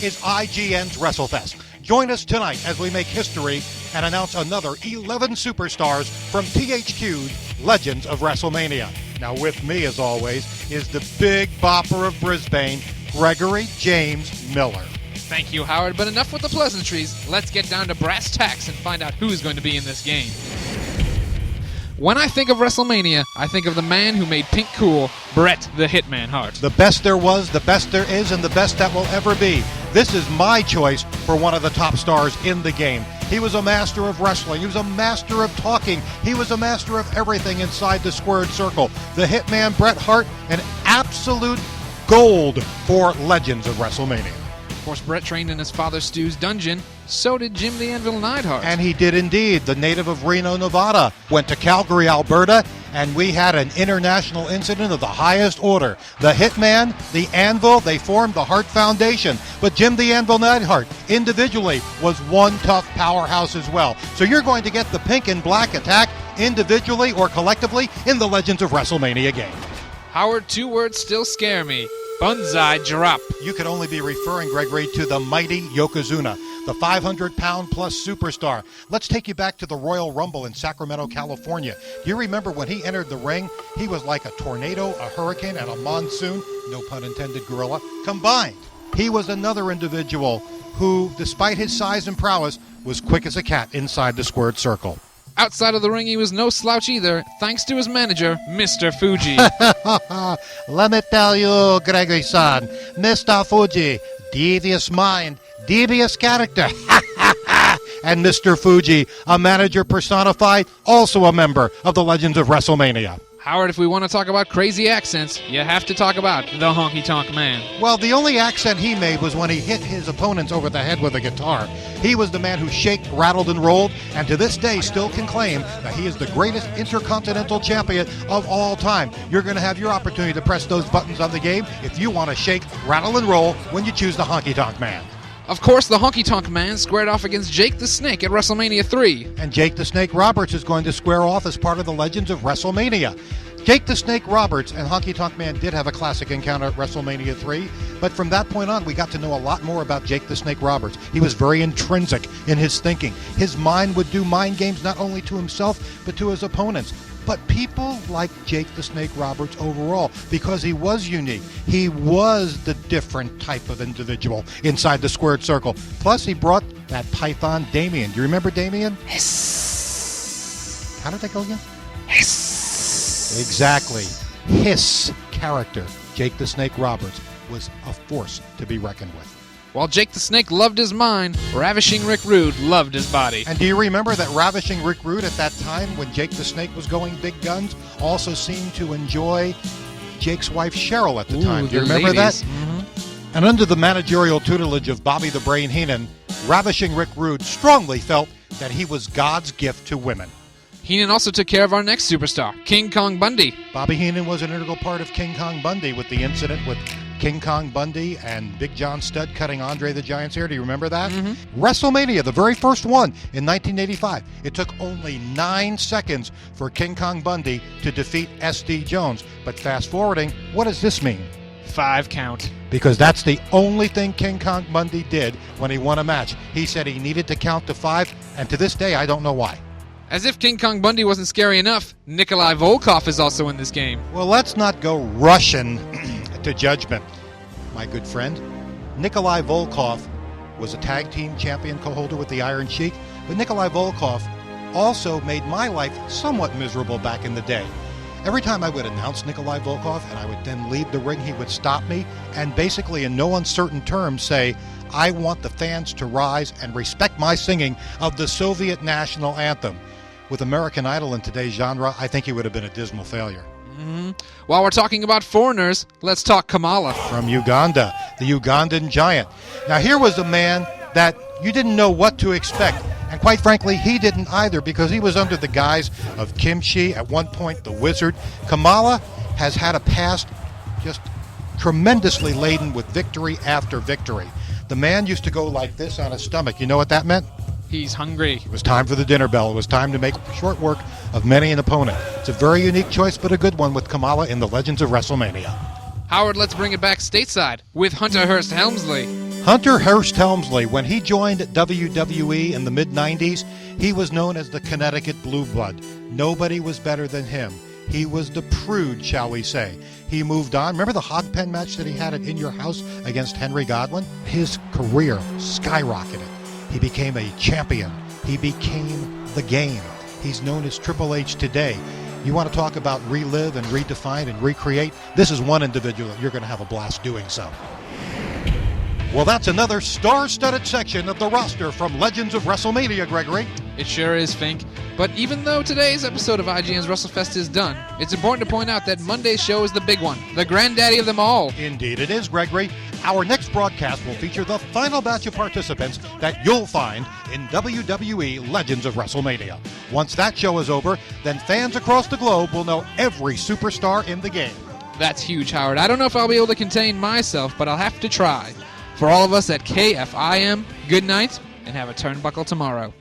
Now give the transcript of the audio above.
is IGN's WrestleFest. Join us tonight as we make history and announce another 11 superstars from THQ's Legends of WrestleMania. Now with me, as always, is the big bopper of Brisbane, Gregory James Miller. Thank you, Howard, but enough with the pleasantries. Let's get down to brass tacks and find out who's going to be in this game. When I think of WrestleMania, I think of the man who made pink cool, Bret the Hitman Hart. The best there was, the best there is, and the best that will ever be. This is my choice for one of the top stars in the game. He was a master of wrestling. He was a master of talking. He was a master of everything inside the squared circle. The Hitman Bret Hart, an absolute gold for Legends of WrestleMania. Of course, Bret trained in his father Stu's dungeon. So did Jim the Anvil Neidhart. And he did indeed. The native of Reno, Nevada, went to Calgary, Alberta, and we had an international incident of the highest order. The Hitman, the Anvil, they formed the Hart Foundation. But Jim the Anvil Neidhart, individually, was one tough powerhouse as well. So you're going to get the pink and black attack individually or collectively in the Legends of WrestleMania game. Howard, two words still scare me. Banzai drop. You could only be referring, Gregory, to the mighty Yokozuna, the 500-pound-plus superstar. Let's take you back to the Royal Rumble in Sacramento, California. Do you remember when he entered the ring? He was like a tornado, a hurricane, and a monsoon, no pun intended, gorilla, combined. He was another individual who, despite his size and prowess, was quick as a cat inside the squared circle. Outside of the ring, he was no slouch either, thanks to his manager, Mr. Fuji. Let me tell you, Gregory-san, Mr. Fuji, devious mind, devious character. And Mr. Fuji, a manager personified, also a member of the Legends of WrestleMania. Howard, if we want to talk about crazy accents, you have to talk about the Honky Tonk Man. Well, the only accent he made was when he hit his opponents over the head with a guitar. He was the man who shaked, rattled, and rolled, and to this day still can claim that he is the greatest intercontinental champion of all time. You're going to have your opportunity to press those buttons on the game if you want to shake, rattle, and roll when you choose the Honky Tonk Man. Of course, the Honky Tonk Man squared off against Jake the Snake at WrestleMania 3. And Jake the Snake Roberts is going to square off as part of the Legends of WrestleMania. Jake the Snake Roberts and Honky Tonk Man did have a classic encounter at WrestleMania 3, but from that point on, we got to know a lot more about Jake the Snake Roberts. He was very intrinsic in his thinking. His mind would do mind games not only to himself, but to his opponents. But people liked Jake the Snake Roberts overall because he was unique. He was the different type of individual inside the squared circle. Plus, he brought that Python Damien. Do you remember Damien? Hiss. How did that go again? Hiss. Exactly. His character, Jake the Snake Roberts, was a force to be reckoned with. While Jake the Snake loved his mind, Ravishing Rick Rude loved his body. And do you remember that Ravishing Rick Rude at that time, when Jake the Snake was going big guns, also seemed to enjoy Jake's wife Cheryl at the time? Do you remember ladies. that? Mm-hmm. And under the managerial tutelage of Bobby the Brain Heenan, Ravishing Rick Rude strongly felt that he was God's gift to women. Heenan also took care of our next superstar, King Kong Bundy. Bobby Heenan was an integral part of King Kong Bundy with the incident with King Kong Bundy and Big John Studd cutting Andre the Giant's hair. Do you remember that? Mm-hmm. WrestleMania, the very first one in 1985. It took only 9 seconds for King Kong Bundy to defeat S.D. Jones. But fast forwarding, what does this mean? 5 count. Because that's the only thing King Kong Bundy did when he won a match. He said he needed to count to 5, and to this day, I don't know why. As if King Kong Bundy wasn't scary enough, Nikolai Volkov is also in this game. Well, let's not go rushing to judgment, my good friend. Nikolai Volkov was a tag team champion co-holder with the Iron Sheik, but Nikolai Volkov also made my life somewhat miserable back in the day. Every time I would announce Nikolai Volkov and I would then leave the ring, he would stop me and basically in no uncertain terms say, I want the fans to rise and respect my singing of the Soviet national anthem. With American Idol in today's genre, I think he would have been a dismal failure. Mm-hmm. While we're talking about foreigners, let's talk Kamala. From Uganda, the Ugandan giant. Now here was a man that you didn't know what to expect. And quite frankly, he didn't either because he was under the guise of Kimchi, at one point the Wizard. Kamala has had a past just tremendously laden with victory after victory. The man used to go like this on his stomach. You know what that meant? He's hungry. It was time for the dinner bell. It was time to make short work of many an opponent. It's a very unique choice, but a good one with Kamala in the Legends of WrestleMania. Howard, let's bring it back stateside with Hunter Hearst Helmsley. Hunter Hearst Helmsley, when he joined WWE in the mid-90s, he was known as the Connecticut Blue Blood. Nobody was better than him. He was the prude, shall we say. He moved on. Remember the hog pen match that he had at In Your House against Henry Godwin? His career skyrocketed. He became a champion. He became the Game. He's known as Triple H today. You want to talk about relive and redefine and recreate? This is one individual that you're going to have a blast doing so. Well, that's another star-studded section of the roster from Legends of WrestleMania, Gregory. It sure is, Fink. But even though today's episode of IGN's WrestleFest is done, it's important to point out that Monday's show is the big one, the granddaddy of them all. Indeed it is, Gregory. Our next broadcast will feature the final batch of participants that you'll find in WWE Legends of WrestleMania. Once that show is over, then fans across the globe will know every superstar in the game. That's huge, Howard. I don't know if I'll be able to contain myself, but I'll have to try. For all of us at KFIM, good night, and have a turnbuckle tomorrow.